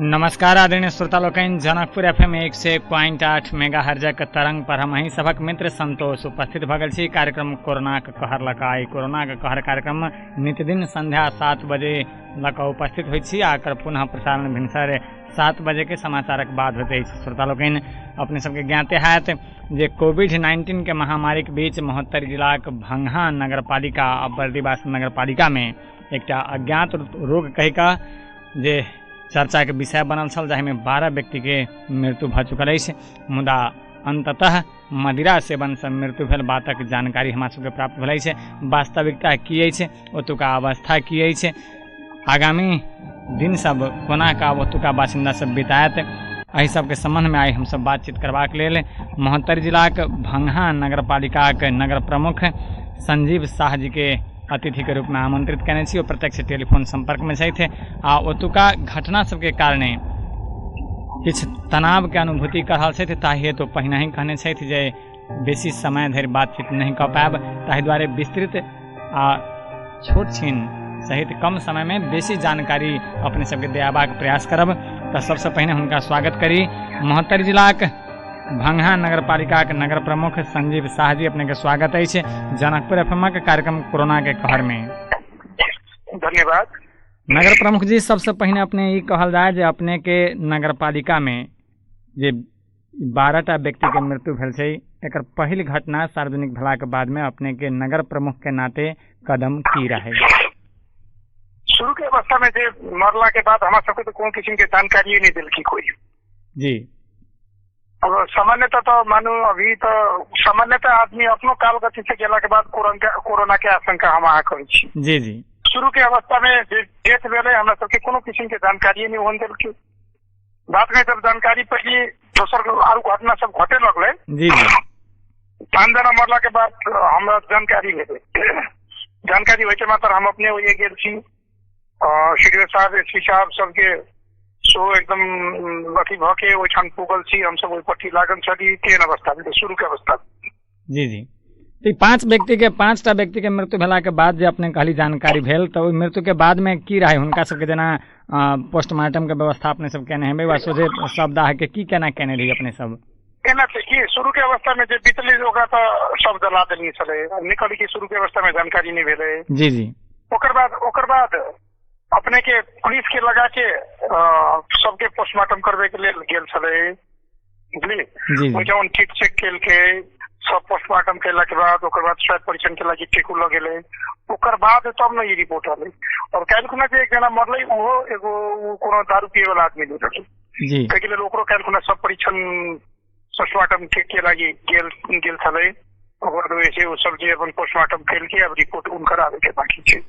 नमस्कार आदरणीय श्रोता लोकन, जनकपुर FM 101.8 मेगाहर्जक तरंग पर हम सभक मित्र संतोष उपस्थित भगल छी। कार्यक्रम कोरोना के कहर लकाई कोरोना के कहर कार्यक्रम नित्यदिन संध्या 7 बजे लका उपस्थित होइ छी। आकर पुनः प्रसारण भिनसर 7 बजे के समाचारक बाद होते हैं। श्रोता लोकन अपने सबके ज्ञाते हैत जे कोविड-19 के महामारी के बीच महोत्तर जिला के भंगहा नगरपालिका आ बर्दीवास नगरपालिका में एक अज्ञात रोग कहिका जे चर्चा के विषय बनल छल, जाहि में 12 व्यक्ति के मृत्यु भ चुकल है। मुदा अंततः मदिरा सेवन से मृत्यु भेल बातक जानकारी हमरा सबके प्राप्त भेल है। वास्तविकता की है, ओतुका अवस्था की है, आगामी दिन सब कोना का ओतुका बासिंदा सब बितायत, एहि सबके संबंध में आई हम सब बातचीत करबाक लेल महोत्तर जिला के भंगहा नगरपालिका के नगर प्रमुख संजीव शाह जी के अतिथि के रूप में आमंत्रित कने छी। प्रत्यक्ष टेलीफोन संपर्क में थे आ ओतुका घटना सबके कारणे किछ तनाव के अनुभूति कर रहल छथि। ताहि हेतु पहिने ही कहने छथि जे बेसी समय धरि बातचीत नहीं कऽ पायब, ताहि दुआरे विस्तृत आ छोट छीन सहित कम समय में बेसी जानकारी अपने सबके देबाक प्रयास करब। तो सबसे पहिने हुनका स्वागत करी। महोत्तर जिला भंगहा नगरपालिका के नगर प्रमुख संजीव शाह जी, अपने के स्वागत है जनकपुर FM के कार्यक्रम कोरोना के कहर में। धन्यवाद। नगर प्रमुख जी, सबसे पहले अपने ये कहल जाए जे अपने के नगरपालिका में जे 12टा व्यक्ति के मृत्यु भेल छै, एकर पहिल घटना सार्वजनिक भेला के बाद में अपने के नगर प्रमुख के नाते कदम की रहे? शुरू के अवस्था में जे मरला के बाद हमारा सबके तो कोनो किस्म के जानकारी नहीं दिल की कोई जी। अब सामान्यतः तो मानो अभी तो सामान्यतः आदमी अपनो काल गति से गेला के बाद कोरोना के आशंका हम अहाँ करै छी। जी जी। शुरू के अवस्था में डेथ भेले हमरा सबके कोनो किस्म के जानकारी नहीं होन दिल की। बाद में जब जानकारी पड़ी दोसर आरु घटना सब घटे लगले जी जी, 5 जना मरला के बाद हमरा जानकारी भेले। जानकारी होय के मात्र हम अपने ओए गेल छी, सीडीओ साहब एसपी साहब सबके सो एकदम अथी भ के ओठान पुगल छी। हम सब ओइ पट्टी लागल छली केन अवस्था में शुरू के अवस्था। जी जी। तो 5टा व्यक्ति के मृत्यु भेला के बाद जे अपने कहली जानकारी भेल, तो मृत्यु के बाद में की रहे हुनका सबके जेना पोस्टमार्टम के व्यवस्था अपने सब केने हेबे वा सोझे शवदाह के की केना केने रही अपने सब? एना छै कि शुरू के अवस्था में जे बितले ओकरा तो सब जला देनी छले, निकल के शुरू के अवस्था में जानकारी नहीं भेले। जी जी। ओकर बाद अपने के पुलिस के लगा के सबके पोस्टमार्टम करबे के लेल गेल छले, बुझली। ओइ जवन ठीक चेक केल के सब पोस्टमार्टम केला के बाद ओकर बाद स्वास्थ्य परीक्षण के लागि टेकू लगेले। ओकर बाद तब न ई रिपोर्ट आले। और काल खुना जे एक जना मरले ओहो एगो कोनो दारू पिए वाला आदमी रहल जी। के लेल ओकरो काल खुना सब परीक्षण पोस्टमार्टम के लागि गेल छले। ओकर वैसे ओ सब जे अपन पोस्टमार्टम केल के अब रिपोर्ट उनकर आवे के बाकी छै।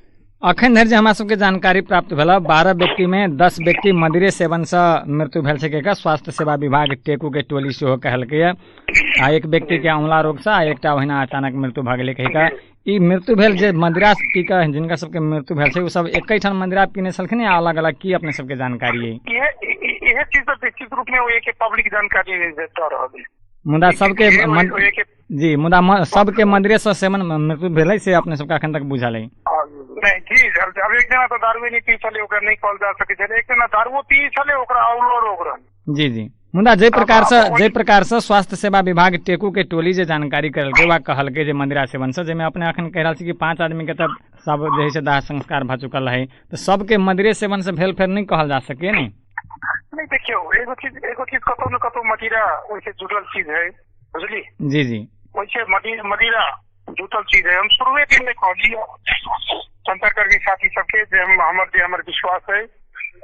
अखन धरि जे हमरा सबके जानकारी प्राप्त भेला 12 व्यक्ति में 10 व्यक्ति मदिरे सेवन से मृत्यु भेल छै के स्वास्थ्य सेवा विभाग टेकू के टोली सेहो कहलकै आ एक व्यक्ति के अमला रोग से आ एकटा ओहिना अचानक मृत्यु भ गेलै कहिका। ई मृत्यु भेल जे मदिरा पी के जिनका सबके मृत्यु भेल छै ओ सब एकै ठाम मदिरा पीने छलखिन या अलग अलग, की अपने सबके जानकारी है? यह चीज तो निश्चित रूप में ओए के पब्लिक जानकारी देता रहल। मुदा सबके जी, मुदा सबके मदिरे से सेवन मृत्यु भेलै से अपने सबके अखन तक बुझल है? नहीं जी, अब एक जना तो दारू नहीं पी छले, ओकरा नहीं कहल जा सके छले। एक जना दारू पी छले, ओकरा अवलो रोग रहल। जी जी। मुदा जे प्रकार से स्वास्थ्य सेवा विभाग टेकू के टोली जे जानकारी करलकै वा कहलकै जे मदिरा सेवन से, जेमे अपने अखन कह रहल छी कि 5 आदमी के तब सब जे है से दाह संस्कार भ चुकल है, तो सबके मदिरे सेवन से भेल फेर नहीं कहल जा सके नहीं? नहीं, देखियो एगो चीज कतौ न कतौ मदिरा ओइसे जुड़ल चीज है, बुझली। जी जी। ओइसे मदिरा जुटल चीज है। हम शुरुए दिन में कहलिए संपर्ककर्मी साथी सबके जे हमर विश्वास है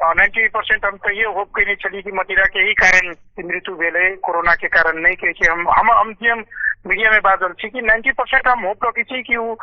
90% हम तो ये होप कइने चली कि मदिरा के ही कारण मृत्यु भेले, कोरोना के कारण नहीं कि हम मीडिया में बात छी कि 90% हम होप रखी छी कि वो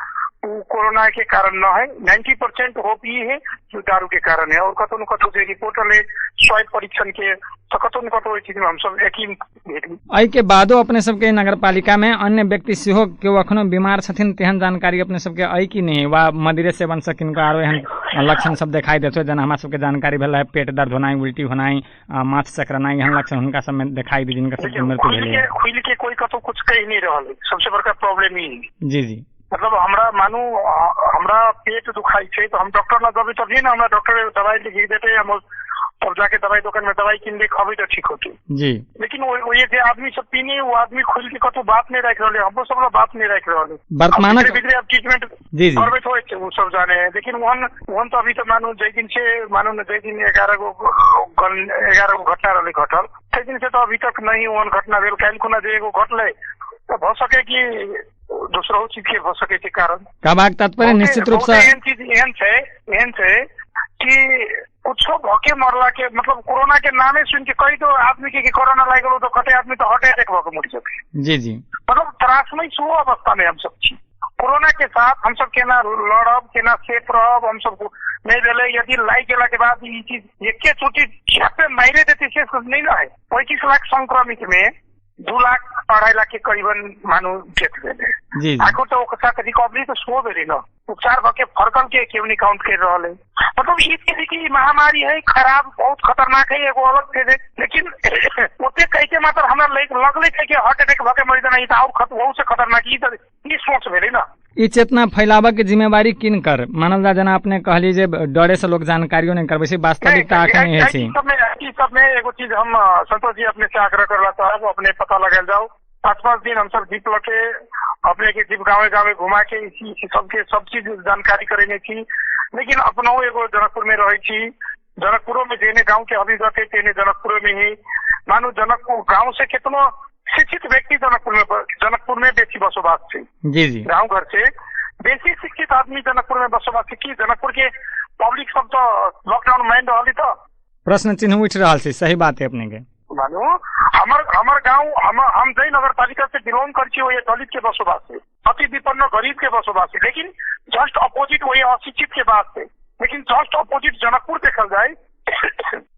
कोरोना के कारण न है। 90% होप ये है कि दारू के कारण है। और कतौ न कतौ जे रिपोर्ट ले स्वास्थ्य परीक्षण के तो कतौ न कतौ चीज में हम सब यकीन भेटली। एहि के बादो अपने सबके नगरपालिका में अन्य व्यक्ति सेहो केओ अखनो बीमार छथिन, तेहन जानकारी अपने सबके अइ कि नहीं? वा मदिरे सेवन से किनको आरो एहन लक्षण सब दिखाई देतो जेना हमरा सबके जानकारी भेल है, पेट दर्द होनाइ, उल्टी होनाइ, माथ चकरनाइ, एहन लक्षण हुनका सब में दिखाई दी जिनका सबके मृत्यु भेलै? खुल के कोई कतौ कुछ कह नहीं रहल। सबसे बड़का प्रॉब्लम ई जी जी, मतलब हमरा पेट दुखाई छै तो हम डॉक्टर ना जब तभी ना हमरा डॉक्टर दवाई लिख देते हम तब जाके दवाई दुकान में दवाई किन ले खबे तो ठीक होती जी। लेकिन वो ये जे आदमी सब पीने वो आदमी खुल के कतो बात नहीं रख रहे, हम सब लोग बात नहीं रख रहे वर्तमान अब ट्रीटमेंट जी जी करबे तो वो सब जाने हैं। लेकिन वहन तो अभी तो मानू जय दिन से मानू न जय दिन 11 गो घटना रही घटल तै दिन से तो अभी तक नहीं वहन घटना भेल काल खुना जे एगो घटले तो भ सके कि दूसरा चीज के भ सके के कारण कहबाक तात्पर्य निश्चित रूप से एहन चीज एहन छै कि कुछ भके मरला के मतलब कोरोना के नामे सुन के कई तो आदमी के कोरोना लाग गलो तो कते आदमी तो हार्ट अटैक भके मर सके जी जी। मतलब त्रासमय सो अवस्था में हम सब छी। कोरोना के साथ हम सब केना लड़ब केना सेफ रहब हम सब नहीं भेले यदि लाग गेला के बाद ई चीज एके चोटी छापे मारे देते से नहीं ना है। 25 लाख संक्रमित में 2 लाख 2.5 लाख के करीबन मानू डेथ भेले जी जी। आखिर तो ओकरा रिकवरी तो सो भेले न उपचार भके फरकल के केव नहीं काउंट कर रहले मतलब ई चीज की महामारी है खराब बहुत खतरनाक है एगो अलग चीज है। लेकिन ओते कह के मात्र हमरा लगले के हार्ट अटैक भके मर जाना ई तो और बहुत से खतरनाक ई सोच भेले ना। ई चेतना फैलावा के जिम्मेवारी किन कर मानल जा जना अपने कहली जे डरे से लोग जानकारियों नहीं करबे से वास्तविकता आके नहीं है छी सब में एगो चीज हम संतोष जी अपने से आग्रह करला चाहब अपने पता लगाल जाओ 5-5 दिन हम सब जीप लके अपने के जीप गाँव घुमा के इसी सबके सब चीज जानकारी करेने थी। लेकिन अपना एगो जनकपुर में रहे छी जनकपुर में जेने गाँव के अभिगत है तेने जनकपुर में ही मानो जनकपुर गाँव से कितना शिक्षित व्यक्ति जनकपुर में बेसी बसोबास थे जी जी। गाँव घर से बेसी शिक्षित आदमी जनकपुर में बसोबास थे कि जनकपुर के पब्लिक सब तो लॉकडाउन माइंड रही तो प्रश्न चिन्ह उठ रहा है। सही बात है अपने के मानो हमार गाँव हम जय नगर पालिका से बिलोंग करछी वही दलित के बसोबास है अति विपन्न गरीब के बसोबास है। लेकिन जस्ट अपोजिट वही अशिक्षित के बात है। लेकिन जस्ट अपोजिट जनकपुर देखल जाए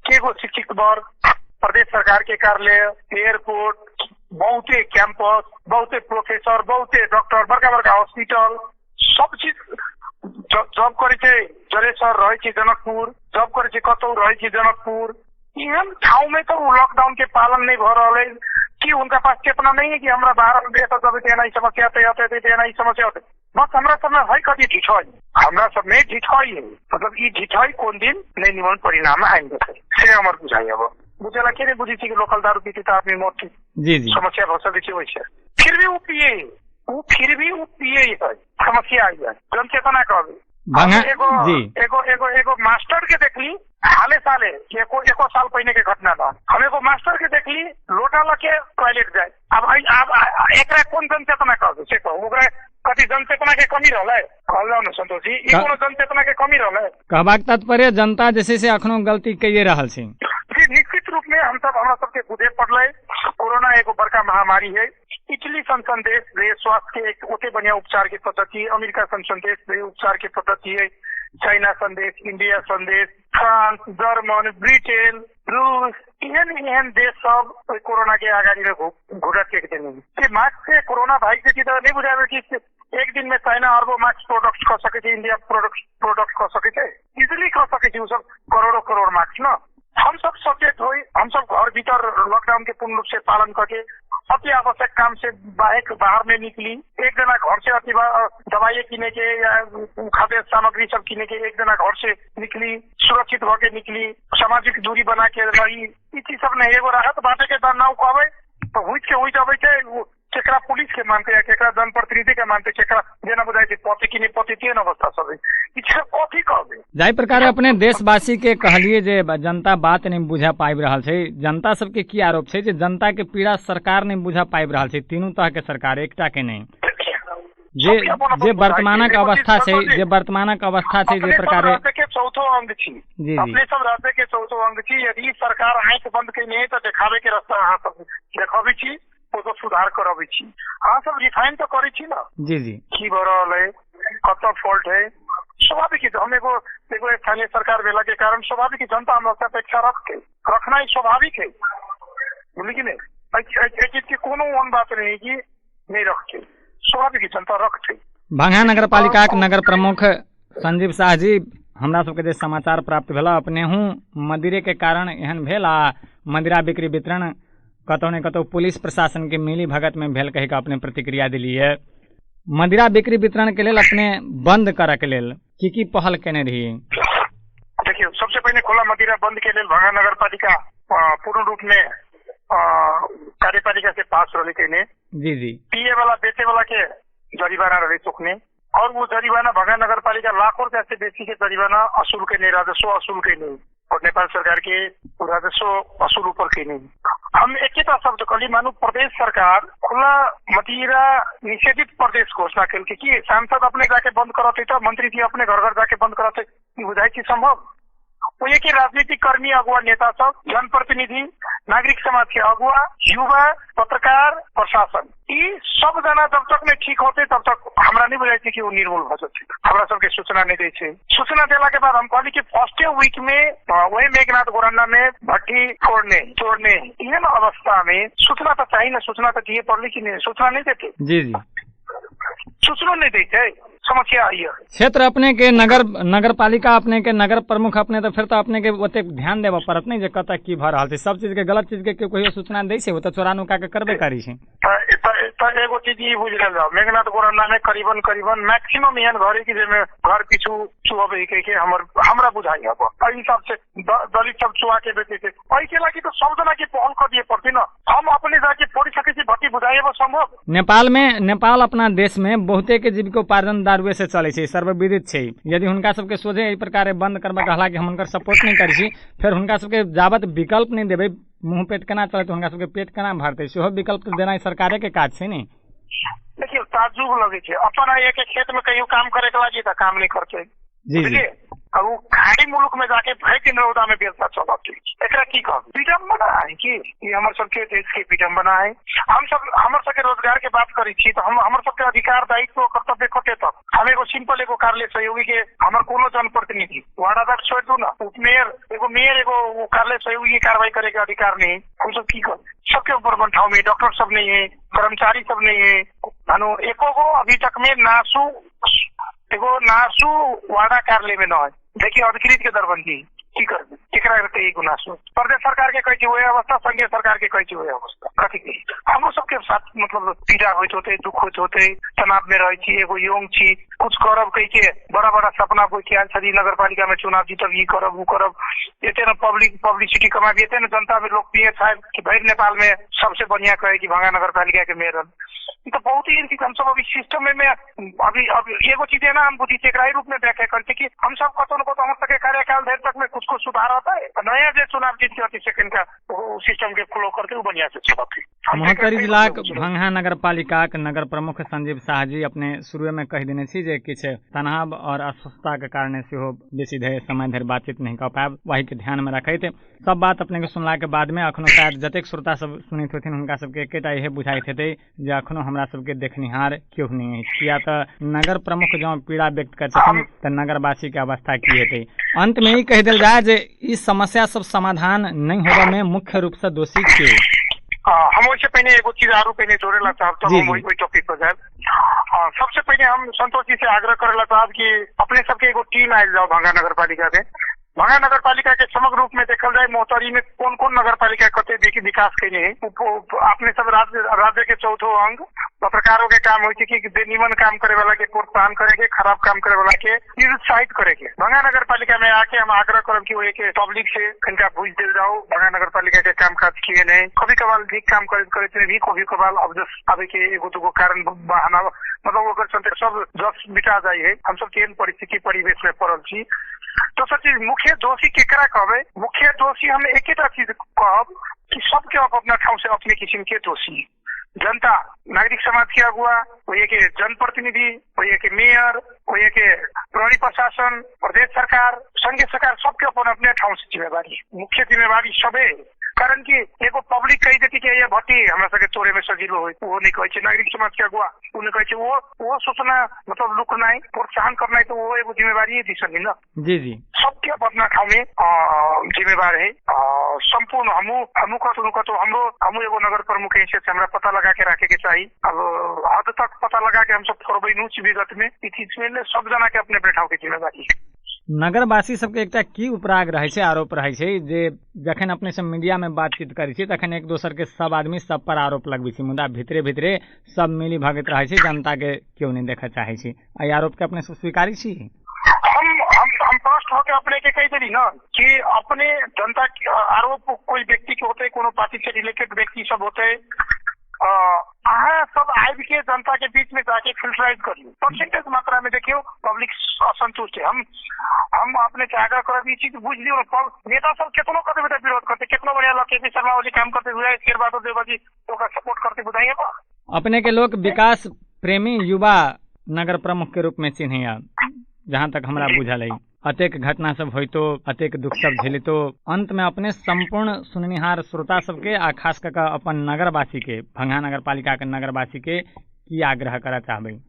के शिक्षित वर्ग प्रदेश सरकार के कार्यालय एयरपोर्ट बहुते कैंपस बहुते प्रोफेसर बहुते डॉक्टर बड़का बड़का हॉस्पिटल सब चीज जॉब करे जलेसर रहे जनकपुर जॉब करे कतौ रहे जनकपुर इन ठाव में तो लॉकडाउन के पालन नहीं भ रहा है कि उनका पास चेतना नहीं है कि हमारा बाहर में बेहतर जब तेना ही समस्या तेना ही समस्या होते बस हमारा सब में है कति ढिठई हमारा सब में ढिठई है मतलब ये ढिठई कौन दिन नहीं निमन परिणाम आएंगे से हमार बुझाई अब बुझेला के बुझी थी कि लोकल दारू पीती तो आदमी मौत जी जी समस्या भसल थी वैसे फिर भी वो पिए है समस्या आई है जनचेतना कभी एगो मास्टर के देखली हाले साले एको साल पहले के घटना था हम एगो मास्टर के देखली लोटा लके टॉयलेट जाए अब एक कौन जनचेतना कह से कहू कति जनचेतना के कमी रहलै कहलौ न संतोष जी ई कोनो जनचेतना के कमी रहलै कहबाक तात्पर्य जनता जैसे से अखनो गलती कइए रहल छै जी निश्चित रूप में हमरा सबके बुझे पड़लै कोरोना एगो बड़का महामारी है। इटली सन देश स्वास्थ्य के एक ओते बढ़िया उपचार की पद्धति अमेरिका सन देश उपचार की पद्धति है चाइना संदेश इंडिया संदेश फ्रांस जर्मन ब्रिटेन रूस एहन देश सब कोरोना के आगाड़ी में घुटत के देने मास्क से कोरोना भाई के तो नहीं बुझावे कि एक दिन में चाइना अरबों मास्क प्रोडक्ट कर सके इंडिया प्रोडक्ट कर सके इजिली कर सके सब करोड़ मास्क न हम सब सचेत हो हम सब घर भीतर लॉकडाउन के पूर्ण रूप से पालन करके अति आवश्यक काम से बाहर में निकली एक जना घर से अति दवाई किने के या खाद्य सामग्री सब किने के एक जना घर से निकली सुरक्षित होके निकली सामाजिक दूरी बना के रही ई चीज सब नहीं एगो राहत बाटे के दान नाउ कहबे तो हुई जाबे केकरा पुलिस के मानते या केकरा जनप्रतिनिधि के मानते केकरा जेना बुझाई छै पति की नहीं पति तीन अवस्था सब ई सब कथी कहबे जाहि प्रकार अपने देशवासी के कहलिए जे जनता बात नहीं बुझा पाबि रहल छै जनता सबके की आरोप छै जे जनता के पीड़ा सरकार नहीं बुझा पाबि रहल छै तीनों तरह के सरकार एकटा के नहीं जे वर्तमानक अवस्था छै जे प्रकार के चौथो अंग छी अपने सब राज्य के चौथो अंग छी यदि सरकार आंख बंद केने तो देखावे के रास्ता अहाँ सब देखबी छी तो सुधार करबी छी अहाँ सब रिफाइन तो करी छी ना जी जी की भ रहल है कत फॉल्ट है स्वाभाविक है हम एगो स्थानीय सरकार भेला के कारण स्वाभाविक जनता हम अपेक्षा रखना ही स्वाभाविक है बोली कि नहीं चीज की कोनो बात नहीं कि नहीं रखे स्वाभाविक जनता रखते। भांगा नगर पालिका नगर प्रमुख संजीव शाह जी हमरा सबके जे समाचार प्राप्त भेला अपने हूँ मदिरे के कारण एहन भेल आ मदिरा बिक्री वितरण कतौ ने कतौ पुलिस प्रशासन के मिली भगत में भेल कही अपने प्रतिक्रिया दिली है मदिरा बिक्री वितरण के लिए अपने बंद करे के लिए की पहल केने रही देखिए सबसे पहले खुला मदिरा बंद के लिए भंगा नगर पालिका पूर्ण रूप में कार्यपालिका से पास रहे के जी जी पिए वाला बेचे वाला के जरिमाना रहे चुकने और वो जरिमाना भंगा नगर पालिका लाखों रुपया से बेसी के जरिमाना असूल के नहीं, राजस्व असूल के नहीं और नेपाल सरकार के राजस्व असूल ऊपर के नहीं। हम एक ही शब्द कली मानू प्रदेश सरकार खुला मदिरा निषेधित प्रदेश घोषणा कल कि सांसद अपने जाके बंद कराते तो मंत्री जी अपने घर घर जाके बंद कराते बुझाई की संभव वो ये कि राजनीतिक कर्मी अगुवा नेता सब जनप्रतिनिधि नागरिक समाज के अगुवा युवा पत्रकार प्रशासन ये सब जना जब तक में ठीक होते तब तक हमरा नहीं बुझाई थी कि वो निर्मूल हो जाते हमरा सबके सूचना नहीं दी थे। सूचना देला के बाद हम कहली कि फर्स्ट वीक में वही मेघनाथ गोरन्ना में भट्टी तोड़ने इन अवस्था में सूचना तो चाहिए ना, सूचना तो दिए पड़ली कि नहीं, सूचना नहीं देते जी जी सूचना नहीं देते समस्या आई है। क्षेत्र अपने के नगर पालिका अपने के नगर प्रमुख अपने तो फिर तो अपने के ओते ध्यान देवा पड़त नहीं जे कत की भ रहल छै, सब चीज के गलत चीज के कोई सूचना दै छै वो तो चोरा नुका के करबे करी छै। एगो चीज ये बुझ रहा मेघनाथ गोरन्ना में करीबन मैक्सिमम यहाँ घर की जेमे घर पीछू चुहबे के हमरा बुझाई है एहि हिसाब से दलित सब चुहा के बेचे थे के लगी तो सब जना की पहल कर दिए पड़ती ना, हम अपने जाके पढ़ी सके छी भट्टी बुझाई संभव। नेपाल अपना देश में बहुते के जीविकोपार्जन दारुए से चले छै, सर्वविदित छै। यदि हुनका सबके सोझे एहि प्रकार बंद करबा हालांकि हम हुनकर सपोर्ट नहीं करी छी, फिर हुनका सबके जाबत विकल्प नहीं देबै मुंह पेट केना चलते हुनका सबके पेट केना भरते सेहो विकल्प तो देना सरकारे के काज छै ने। देखिए ताजुब लगे छै अपन एक खेत में कहीं काम करे के लागी तो काम नहीं करते जी अब वो खाड़ी मुल्क में जाके भय दिन रौदा में बेचता चलते एकरा की कह विडम्बना है कि ये हमारे सबके देश के विडम्बना है। हम सब हमारे सबके रोजगार के बात करी छी तो हम हमारे सबके अधिकार दायित्व कर्तव्य कटे तक हम एगो सिंपल एगो कार्यालय सहयोगी के हमारे कोनो जनप्रतिनिधि वार्ड अध्यक्ष छोड़ दू ना उपमेयर एगो कार्यालय सहयोगी कार्रवाई करे के अधिकार नहीं। हम सब की कर सबके ऊपर बंठाव में डॉक्टर सब नहीं है, कर्मचारी सब नहीं है, मानो एको गो अभी तक में नासू वार्डा कार्यालय में न है। देखिए अधिकृत के दरबंदी की कर केकरा करते एक नासू प्रदेश सरकार के कही हुए अवस्था संघीय सरकार के कही हुए अवस्था कथी की हम सबके साथ मतलब पीड़ा होते दुख होते तनाव में रही एगो योंग छी कुछ करब कही के बड़ा सपना बोल के आयल छथि नगर पालिका में चुनाव जीतब ये करब वो करब एते न पब्लिसिटी कमाबी एते न जनता में लोकप्रिय छाप कि भाई नेपाल में सबसे बढ़िया कहे कि भंगा नगर पालिका के मेयर तो बहुत ही हम सब अभी सिस्टम में अभी एगो चीज है ना हम बुद्धि चेकराई रूप में व्याख्या करते कि हम सब कतो न कतो हमारे कार्यकाल देर तक में कुछ सुधार होता है नया जो चुनाव जीत के 30 सेकंड का सिस्टम के फ्लो करते हुए बढ़िया से महोत्तरी जिलाक भंगा नगर पालिका नगर प्रमुख संजीव शाह जी अपने शुरू में कह देने छी जे किछ तनाव और अस्वस्थता के कारण सेहो बेसी देर समय धरि बातचीत नहीं कर पाएब वही के ध्यान में रखैत सब बात अपने के सुनला के बाद में अखनो शायद जतेक श्रोता सब सुनैत होथिन हुनका सबके एकेटा इहे बुझाइत हेतै जे अखनो हमरा सबके देखनिहार क्यों नहीं है किया तो नगर प्रमुख जो पीड़ा व्यक्त कर छथिन तो नगरवासी के अवस्था की हेतै। अंत में ही कह देल जाए जे इस समस्या सब समाधान नहीं होबा में मुख्य रूप से दोषी के हम वैसे पहले एगो चीज आरो पहले जोड़ेला चाहब तो हम वही टॉपिक पर जाए। सबसे पहले हम संतोष जी से आग्रह करेला चाहब कि अपने सबके एगो टीम आयल जाओ भंगा नगर पालिका के भंगा नगर पालिका के समग्र रूप में देखल जाए मोहतरी में कौन कौन नगर पालिका कते देखी विकास कैले है अपने सब राज्य के चौथो अंग पत्रकारों के काम हो कि निमन काम करे वाला के प्रोत्साहन करेंगे खराब काम करे वाला के निरुत्साहित करेंगे। भंगा नगर पालिका में आके हम आग्रह करब कि वो एक पब्लिक से कनिका बुझ दिल जाओ भंगा नगर पालिका के काम काज किए नहीं कभी कभार ठीक काम करे भी कभी कभार अब आवे के एगो दुगो कारण बहाना मतलब ओकर चलते सब जस मिटा जाए है। हम सब केहन परिस्थिति परिवेश में पड़ल छी तो सब चीज मुख्य दोषी केकरा कहबे मुख्य दोषी हम एकेटा चीज कहब कि सबके अपना ठाव से अपने किस्म के दोषी जनता नागरिक समाज के अगुआ वही के जनप्रतिनिधि वही के मेयर वही के प्रहरी प्रशासन प्रदेश सरकार संघीय सरकार सबके अपन अपने ठाव से जिम्मेवारी मुख्य जिम्मेवारी सबे कारण कि एगो पब्लिक कही देती कि ये भट्टी हमरा सबके तोड़े में सजिलो हो वो नहीं कहे नागरिक समाज के अगुआ उन्हें कहे वो सोचना मतलब लुकना प्रोत्साहन करना तो वो एगो जिम्मेवारी दिशा ना जी सबके अपना ठाव में जिम्मेवार है संपूर्ण हमू कतो हमू एगो नगर प्रमुख है हमरा पता लगा के रखे के चाहिए। अब हद तक पता लगा के हम सब थोड़े विगत में सब जना के अपने बैठाव के जिम्मेवारी है। नगरवासी सबके एकटा की उपराग रहे छै आरोप रहे छै जे जखन अपने सब मीडिया में बातचीत करै छी तखन एक दोसर के सब आदमी सब पर आरोप लगबै छै मुदा भितरे सब मिली भगत रहे छै जनता के क्यों नहीं देखा चाहे छी एहि आरोप के अपने सब स्वीकारी छी। हम स्पष्ट होकर अपने के कही देली ना कि अपने जनता के आरोप कोई व्यक्ति के होते, कोनो पार्टी से रिलेटेड व्यक्ति सब होते, अहाँ सब आबि के जनता के बीच में जाके फिल्टराइज करियो। परसेंटेज मात्रा में देखियो पब्लिक असंतुष्ट है। हम अपने के आग्रह करब ई चीज बुझ लियो। नेता सब कितनो करते बेटा विरोध करते, कितनो बढ़िया लोग के शर्मा ओली काम करते हुए शेर बात देवा जी ओका सपोर्ट करते बुझाइए बा। अपने के लोग विकास प्रेमी युवा नगर प्रमुख के रूप में चिन्हैया, जहाँ तक हमरा बुझल है। अतेक घटना सब होइतो, अतेक दुख सब झेलितो, अंत में अपने संपूर्ण सुननिहार श्रोता सबके आ खास कर अपन नगरवासी के, भंगहा नगर पालिका के नगरवासी के की आग्रह करा चाहबे?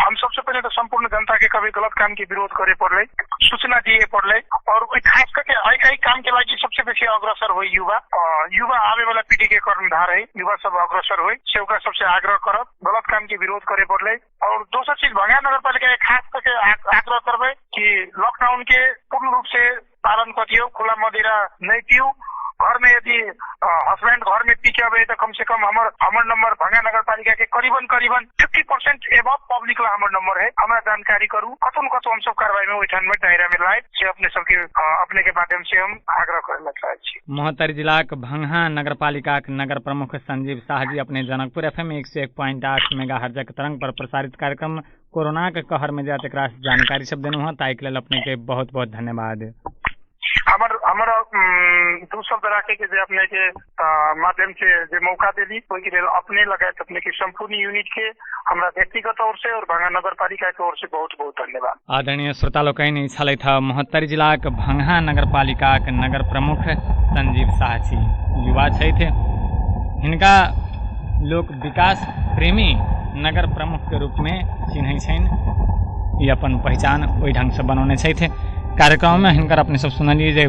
हम सबसे पहले तो संपूर्ण जनता के कभी गलत काम के विरोध करे पड़ले, सूचना दिए पड़ले, और खास करके आई काम के लागी सबसे बेसी अग्रसर हो युवा आवे वाला पीढ़ी के कर्णधार है। युवा सब अग्रसर हो से ओकरा सबसे आग्रह करब, गलत काम के विरोध करे पड़ले। और दोसर चीज भंगहा नगर पालिका खास करके आग्रह करबे कि लॉकडाउन के पूर्ण रूप से पालन करियो, खुला मदिरा नहीं पियो। घर में यदि हस्बैंड घर में पी के आवे तो कम से कम हमर नंबर भंगहा नगर पालिका के करीबन 50% एबव पब्लिक ला हमर नंबर है। हमरा जानकारी करू, कतो हम सब कार्रवाई में ओइठान में दायरा में लाए से अपने सबके अपने के माध्यम से हम आग्रह करे चाहे छी। महोत्तरी जिला के भंगहा नगर पालिका के नगर प्रमुख संजीव शाह जी अपने जनकपुर FM 101.8 मेगाहर्ज के तरंग पर प्रसारित कार्यक्रम कोरोना के कहर में जाते जानकारी सब देनु है, ताकि लेल अपने के बहुत बहुत धन्यवाद। हमारा दू शब्द राखे के अपने के माध्यम से जो मौका देली ओहि के लिए अपने लगाए अपने की संपूर्ण यूनिट के हमरा व्यक्तिगत ओर से और भंगहा नगर पालिका के ओर से बहुत बहुत धन्यवाद। आदरणीय श्रोता लोकनि छलै था महोत्तरी जिला के भंगहा नगर पालिका के नगर प्रमुख संजीव शाह जी, युवा छथि। हिनका लोक विकास प्रेमी नगर प्रमुख के रूप में चिन्है छनि, ई अपन पहचान ओहि ढंग से बनौने छथि। कार्यक्रम में हिनकर अपने सब सुनलिए जे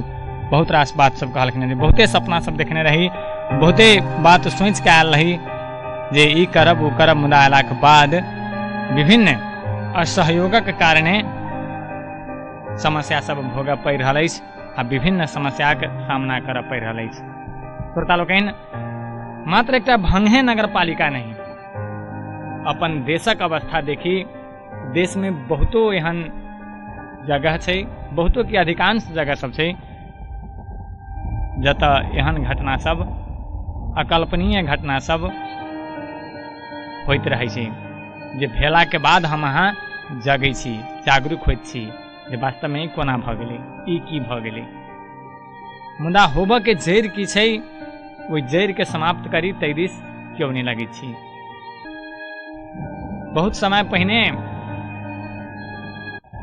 बहुत रास बात सब कहलखिन, बहुते सपना सब देखने रही, बहुते बात सोच के आयल रही जे ई करब ओ करब, मुदा अयला के बाद विभिन्न असहयोगक कारणे समस्या सब भोगऽ पड़ि रहल अछि आ विभिन्न समस्याक सामना करऽ पड़ि रहल अछि। श्रोता लोकनि, मात्र एकटा भंगहे नगर पालिका नहीं, अपन देशक अवस्था देखी, देश में बहुतो एहन जगह छै, बहुतो की अधिकांश जगह सब छै जतऽ एहन घटना सब, अकल्पनीय घटना सब होइत रहै छै, जे भेला के बाद हम अहाँ जगै छी, जागरूक होइत छी जे वास्तव में कोना भऽ गेलै, ई की भऽ गेलै। मुदा होबऽ के जड़ि की छै, ओहि जड़ि के समाप्त करी ताहि दिस क्यों नहीं लगै छी। बहुत समय पहिने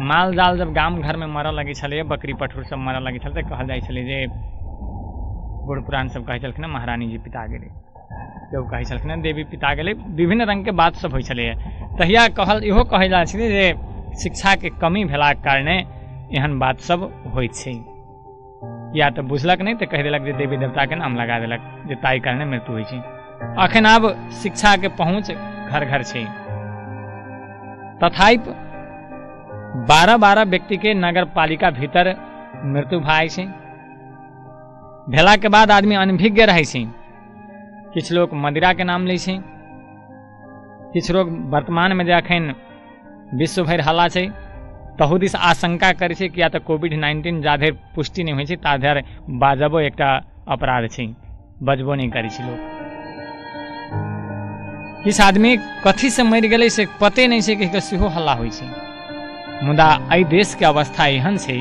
माल जाल जब गाम घर में मरऽ लगे छलै, बकरी पठुर सब मरऽ लगे छल, तऽ कहल जाइ छलै जे बूढ़ पुरान सब कहै छलखिन महारानी जी पिता गेलै, केओ कहै छलखिन देवी पिता गेलै, विभिन्न रंग के बात सब होइ छलै। तहिया इहो कहल जाइ छलै जे शिक्षा के कमी भेलाक कारणे एहन बात सब होइत छै, या तऽ बुझलक नहीं तऽ कहि देलक जे देवी देवता के नाम लगा देलक जे ताहि कारणे मृत्यु होइ छै। अखन आब शिक्षा के पहुँच घर घर छै, तथापि 12 व्यक्ति के नगर पालिका भीतर मृत्यु भए छै। भेला के बाद आदमी अनभिज्ञ रहै छै, किछु लोग मदिरा के नाम लै छै, किछु लोग वर्तमान में जे अखन विश्व भरि हल्ला छै तहू दिस आशंका करै छै कि या तऽ कोविड-19 जाधरि पुष्टि नहीं होइ छै ताधरि बाजबो एकटा अपराध छै, बजबो नहीं करै छै लोग। किछु आदमी कथी से मरि गेलै से पते नहीं छै कि सेहो हल्ला होइ छै। मुदा एहि देश के अवस्था एहन छै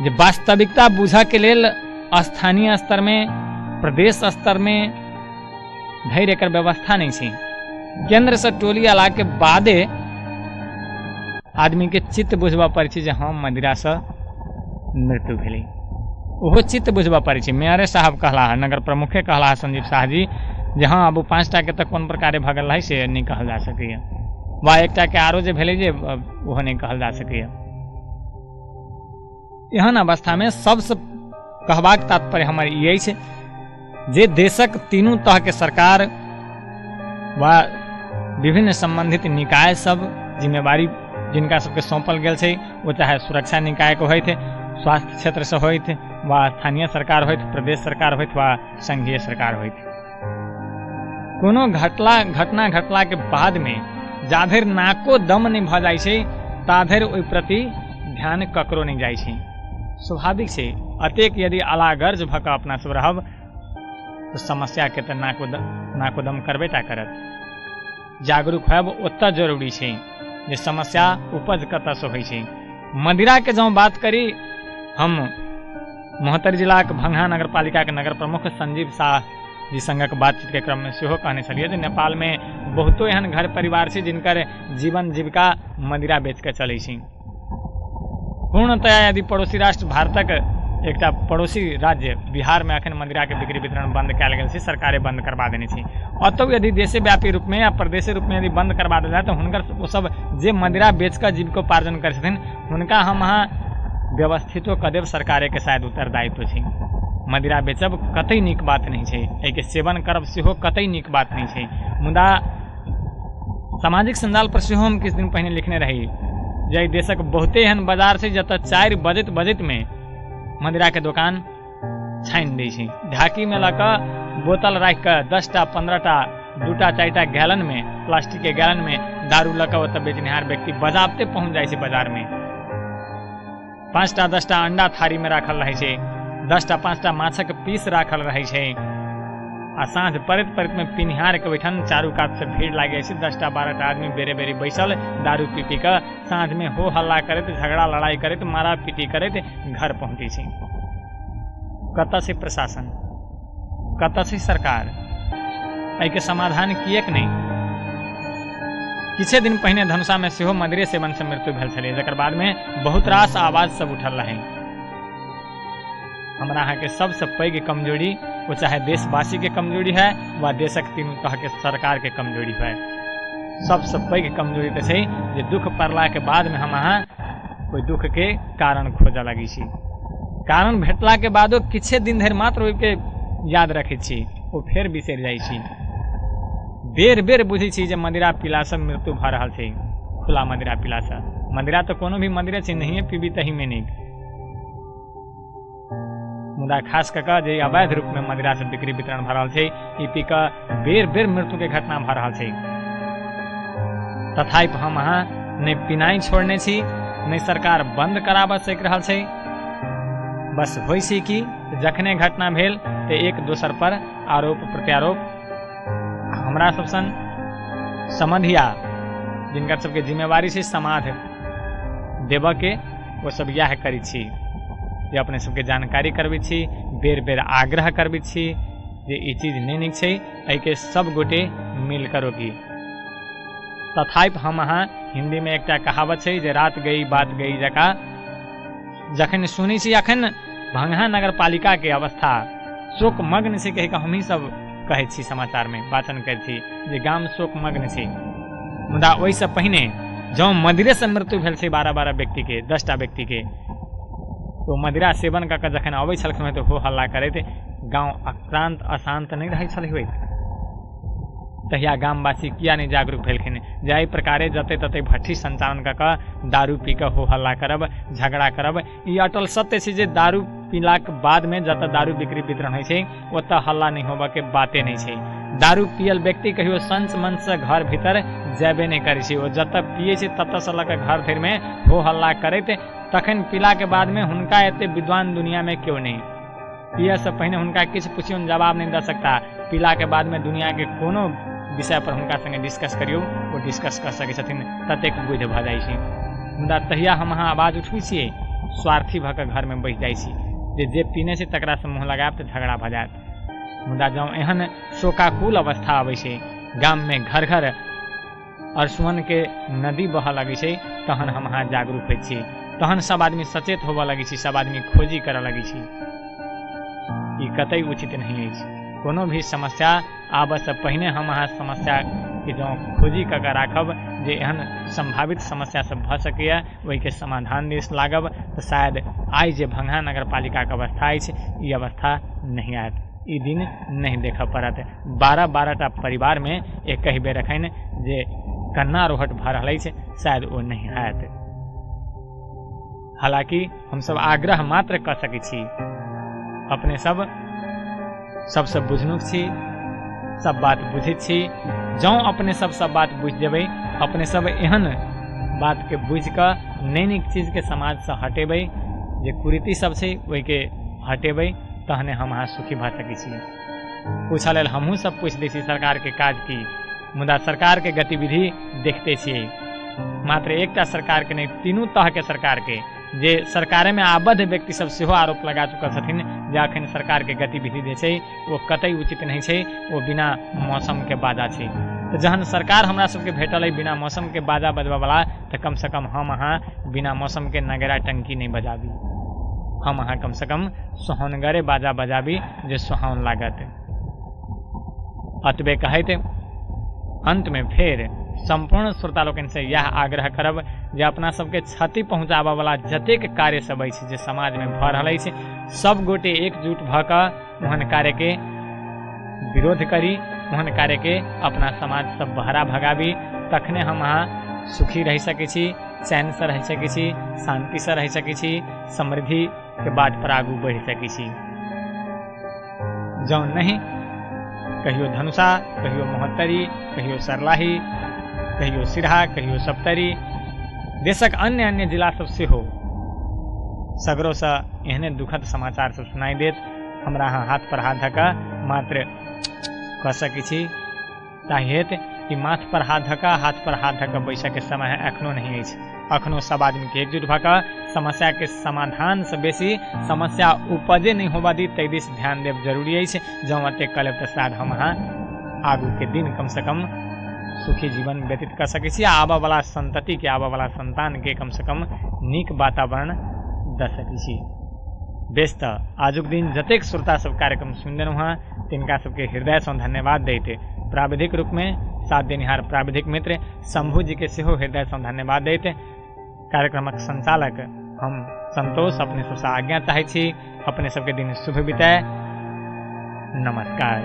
जे वास्तविकता बुझऽ के लेल स्थानीय स्तर में, प्रदेश स्तर में धैर्य एकर व्यवस्था नहीं छै। केंद्र से टोली अला के बादे आदमी के चित्त बुझबा पड़ै छै जे हम मदिरा से मृत्यु भेलै, ओहो चित्त बुझबा पड़ै छै। मेयरे साहब कहला, नगर प्रमुखे कहला संजीव शाह जी जे हाँ अब 5टा के तक कोन प्रकारे भगल रहे से नहीं कहल जा सकैया, वा एकटा के आरो जे भेलै जे ओहो नहीं कहल जा सकैया। एहन अवस्था में सबसे कहबाक तात्पर्य हमर ई अछि जे देशक तीनू तह के सरकार वा विभिन्न संबंधित निकाय सब जिम्मेवारी जिनका सबके सौंपल गेल छै, वो चाहे सुरक्षा निकाय के होइत, स्वास्थ्य क्षेत्र से होइत, वा स्थानीय सरकार होइत, प्रदेश सरकार होइत, वा संघीय सरकार होइत, कोनो घटना घटला के बाद में जाधरि नाको दम नहीं भऽ जाइ छै ताधरि ओहि प्रति ध्यान ककरो नहीं जाइ छै। स्वाभाविक छै, अतेक यदि अलागर्ज भऽ कऽ अपना सब रहब तऽ समस्या के तऽ नाकोदम करबे टा करत। जागरूक होयब ओतऽ जरूरी छै जे समस्या उपज कतऽसँ होइ छै। मदिरा के जँ बात करी, हम मोहतर जिलाक भंगहा नगर पालिका के नगर प्रमुख संजीव शाह जी संगक बातचीत के क्रम में सेहो कहने छलियै जे नेपाल में बहुतो एहन घर परिवार छै जिनकर जीवन जीविका मदिरा बेच के चलै छै। पूर्णतया यदि पड़ोसी राष्ट्र भारतक एकटा पड़ोसी राज्य बिहार में अखन मदिरा के बिक्री वितरण बंद कयल गेल छै, सरकारे बंद करवा देने छै। अतौ यदि देशव्यापी रूप में या प्रदेशी रूप में यदि बंद करवा देल जाए तऽ हुनकर ओ सब जे मदिरा बेच कऽ जीविकोपार्जन करै छथिन हुनका हम अहाँ व्यवस्थितो कऽ देब, सरकारे के शायद उत्तरदायित्व छै। मदिरा बेचब कतई नीक बात नहीं छै, एहिके सेवन करब सेहो कतई नीक बात नहीं छै। मुदा सामाजिक संजाल पर सेहो हम किछु दिन पहिने लिखने रही जे देशक बहुते एहन बाजार छै जतऽ 4 बजैत में मदिरा के दुकान छानि दै छै। ढाकी में लऽ कऽ बोतल राखि कऽ 10टा 15टा 2टा 4टा गैलन में, प्लास्टिक के गैलन में दारू लऽ कऽ ओतऽ बेचनिहार व्यक्ति बजाबते पहुँच जाइ छै बाजार में। 5टा 10टा अंडा थारी में राखल रहै छै, 10टा 5टा माछक पीस राखल रहै छै आ साँझ पड़ैत में पिनिहार के ओहिठाम चारू कात से भीड़ लागि जाइ छै। 10टा 12टा आदमी बेरे बैसल दारू पी कऽ साँझ में हो हल्ला करैत, झगड़ा लड़ाई करैत, मारा पीटी करैत घर पहुँचै छै। कतऽ से प्रशासन, कतऽ से सरकार, एहिके समाधान किएक नहीं? किछे दिन पहिने धनुषा में सेहो मदिरे सेवन से मृत्यु भेल छलै, जकर बाद में बहुत रास आवाज सब उठल रहै। हमरा अहाँ के सबसे पैघ कमजोरी वो चाहे देशवासी के कमजोरी है वा देशक तीनू तह के सरकार के कमजोरी है। सबसे पैघ कमजोरी तो छै जे दुख पड़ला के बाद में हम अहाँ कोई दुख के कारण खोजऽ लगी छी। कारण भेटला के बादो किछे दिन धरि मात्र ओहिके याद रखै छी, ओ फेर बिसरि जाइ छी। बेर बेर बुझै छी जे मदिरा पीलासँ मृत्यु भऽ रहल छै, खुला मदिरा पीलासँ। मदिरा तो कोनो भी मदिरा छै, नहिए पीबी तही में नीक। मुदा खास कऽ जे अवैध रूप में मदिरा से बिक्री वितरण भऽ रहल छै, ई पी कऽ बेर बेर मृत्यु के घटना भऽ रहल छै। तथापि हम अहाँ नहीं पिनाई छोड़ने छी, नहीं सरकार बंद कराबऽ सक रहल छै। बस होइ छै कि जखने घटना भेल तऽ एक दोसर पर आरोप प्रत्यारोप। हमरा सब सन समधिया जिनकर सबके जिम्मेवारी छै समाध देबऽ के, वो सब यह करै छी जे अपने सबके जानकारी करबै छी, बेर बेर आग्रह करबै छी जे ई चीज नहीं नीक छै, एहिके सब गोटे मिल कर रोकी। तथापि हम अहाँ हिंदी में एकटा कहावत छै जे रात गई बात गई जकाँ जखन सुनै छी अखन भंगहा नगर पालिका के अवस्था शोक मग्न छै कहि कऽ हमही सब कहै छी, समाचार में वाचन करै छी जे गाम शोक मग्न छै। मुदा ओहिसँ पहिने जँ मदिरे से मृत्यु भेल छै 12 व्यक्ति के, 10टा व्यक्ति के, तो मदिरा सेवन कऽ कऽ जखन अबै छलखिन तऽ हो हल्ला करैत गाँव अक्रांत अशांत नहीं रहै छलै होइत। तहिया गामवासी किया नहीं जागरूक भेलखिन जे एहि प्रकारे जते तते भट्ठी संचालन कऽ कऽ दारू पी कऽ हो हल्ला करब, झगड़ा करब। ई अटल सत्य छै जे दारू पीलाक बाद में जतऽ दारू बिक्री वितरण होइ छै ओतऽ हल्ला नहीं होबऽ के बाते नहीं छै। दारू पियल व्यक्ति कहियो संच मंच से घर भीतर जेबे नहीं करै छै, ओ जतऽ पियै छै ततऽ से लऽ कऽ घर धरि में हो हल्ला करैत तखन पीला के बाद में हुनका एते विद्वान दुनिया में क्यों नहीं। पियै से पहिने हुनका किछु पुछियौन जवाब नहीं दऽ सकता। पीला के बाद में दुनिया के कोनो विषय पर हुनका संगे डिस्कस करियौ, वो डिस्कस कर सकै छथिन, ततेक बुझ भऽ जाइ छै। मुदा तहिया हम अहाँ आवाज उठबै छियै, स्वार्थी भऽ कऽ घर में बैठ जाइ छी जे पीने छै तकरा से मुँह लगायब तऽ झगड़ा भऽ जायत। मुदा जँ एहन शोकाकुल अवस्था आबै छै, गाम में घर घर अरसुअन के नदी बहऽ लगै छै, तहन हम अहाँ जागरूक होइ छी, तहन सब आदमी सचेत होबऽ लगै छी, सब आदमी खोजी करऽ लगै छी। ई कतई उचित नहीं अछि। कोनो भी समस्या आबऽ से पहिने हम अहाँ समस्या के जँ खोजी कऽ कऽ राखब जे एहन संभावित समस्या सब भऽ सकैए, ओहिके समाधान दिस लागब तऽ शायद आइ जे भंगहा नगर पालिका के अवस्था अछि ई अवस्था नहीं आयत, ई दिन नहीं देखऽ पड़त। 12-12टा परिवार में एक ही बेर एखन जे कन्ना रोहट भऽ रहल अछि शायद ओ नहीं हैत। हालांकि हम सब आग्रह मात्र कऽ सकै छी, अपने सबसे बुझनुक छी, सब बात बुझैत छी। जँ अपने सब बात बुझि जेबै, अपने सब एहन बात के बुझि कऽ नई नई चीज के समाज से हटेबै, जे कुरीति सब छै ओहि के हटेबै, तहने हम अहाँ सुखी भऽ सकै छी। पूछऽ लेल हमहूँ सब पूछ दै छी सरकार के काज की, मुदा सरकार के गतिविधि देखते छियै, मात्र एकटा सरकार के नहीं तीनू तरह के सरकार के, जे सरकारे में आबद्ध व्यक्ति सब सेहो आरोप लगा चुकल छथिन जे अखन सरकार के गतिविधि जे छै वो कतई उचित नहीं छै, वो बिना मौसम के बाजा छै। तो जहन सरकार हमरा सबके भेटल है बिना मौसम के बाजा बजबा वाला, तो कम से कम हम अहाँ बिना मौसम के नगरा टंकी नहीं बजाबी, हम अहाँ कम से कम सोहनगरे बाजा बजाबी जे सुहावन लागत। अतबे कहैत अंत में फेर संपूर्ण श्रोता लोकनि से यह आग्रह करब जे अपना सबके क्षति पहुँचाबऽ वाला जतेक कार्य सब अछि जे समाज में भऽ रहल अछि, सब गोटे एकजुट भऽ कऽ ओहन कार्य के विरोध करी, ओहन कार्य के अपना समाज सब बहरा भगाबी, तखने हम अहाँ सुखी रह सकै छी, चैन से रह सकै छी, शांति से रह सकै छी, समृद्धि के बाट पर आगू बढ़ि सकै छी। जौन नहीं कहियो धनुषा, कहियो मोहत्तरी, कहियो सरलाही, कहियो सिरहा, कहियो सप्तरी, देशक अन्य अन्य जिला सब सेहो सगरो से एहने दुखद समाचार सब सुनाई देत। हमरा अहाँ हाथ पर हाथ धऽ कऽ मात्र कह सकै छी ताहि हेतु कि माथ पर हाथ धऽ कऽ बैसऽ के समय एखनो नहीं अछि। अखनो सब आदमी के एकजुट भऽ कऽ समस्या के समाधान से बेसी समस्या उपजे नहीं होबा दी ताहि दिस ध्यान देब जरूरी अछि। जँ एतेक कऽ लेब तऽ शायद हम अहाँ आगू के दिन कम से कम सुखी जीवन व्यतीत कर सकै छी, आबऽ वाला संतति के, आबऽ वाला संतान के कम से कम नीक वातावरण दऽ सकै छी। बेस तऽ आजुक दिन जतेक श्रोता सब कार्यक्रम सुनि देलहुँ हँ तिनका सबके हृदय सँ धन्यवाद दैत, प्राविधिक रूप में साथ देनिहार प्राविधिक मित्र शंभू जी के सेहो हृदय सँ धन्यवाद दैत कार्यक्रमक संचालक हम संतोष अपने सबसे आज्ञा चाहै छी। अपने सबके दिन शुभ बीतय। नमस्कार।